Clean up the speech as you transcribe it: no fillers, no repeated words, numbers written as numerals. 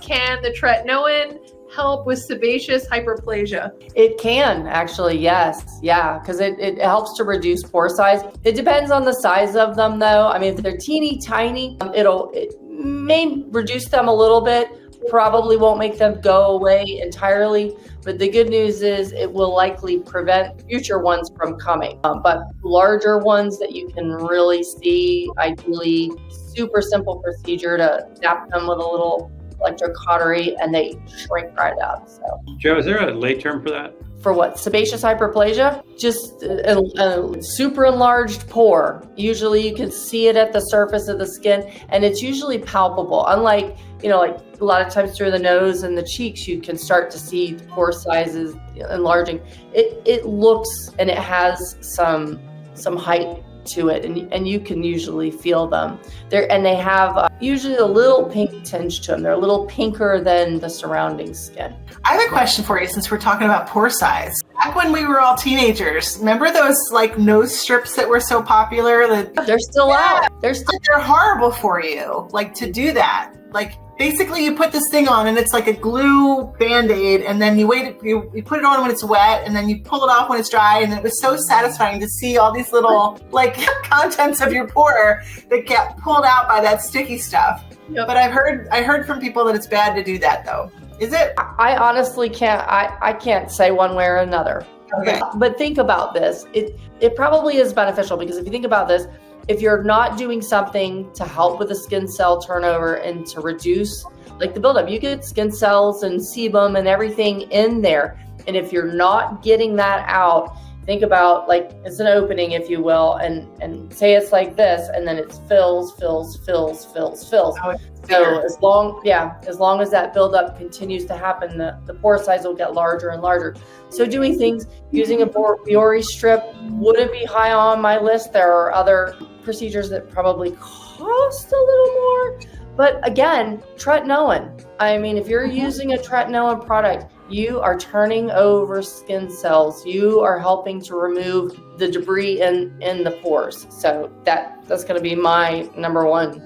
can the tretinoin help with sebaceous hyperplasia? It can actually, yes. Yeah, because it helps to reduce pore size. It depends on the size of them though. I mean, if they're teeny tiny, it may reduce them a little bit, probably won't make them go away entirely. But the good news is it will likely prevent future ones from coming. But larger ones that you can really see, ideally, super simple procedure to zap them with a little electrocautery and they shrink right up. So, Joe, is there a lay term for that? For what? Sebaceous hyperplasia? Just a super enlarged pore. Usually you can see it at the surface of the skin and it's usually palpable. Unlike, like a lot of times through the nose and the cheeks, you can start to see the pore sizes enlarging. It looks and it has some height to it, and you can usually feel them there, and they have usually a little pink tinge to them. They're a little pinker than the surrounding skin. I have a question for you since we're talking about pore size. Back when we were all teenagers, remember those like nose strips that were so popular? They're still out. They're horrible for you, like to do that. Like basically you put this thing on and it's like a glue Band-Aid, and then you put it on when it's wet and then you pull it off when it's dry, and it was so satisfying to see all these little like contents of your pore that get pulled out by that sticky stuff. Yep. But I heard from people that it's bad to do that though. Is it? I honestly can't I can't say one way or another. Okay. But think about this. It probably is beneficial, because if you think about this, if you're not doing something to help with the skin cell turnover and to reduce like the buildup, you get skin cells and sebum and everything in there. And if you're not getting that out, think about like it's an opening, if you will, and say it's like this, and then it fills. Oh, So as long as that buildup continues to happen, the pore size will get larger and larger. So doing things using a Biore strip wouldn't be high on my list. There are other procedures that probably cost a little more. But again, tretinoin. I mean, if you're using a tretinoin product, you are turning over skin cells. You are helping to remove the debris in the pores. So that's going to be my number one.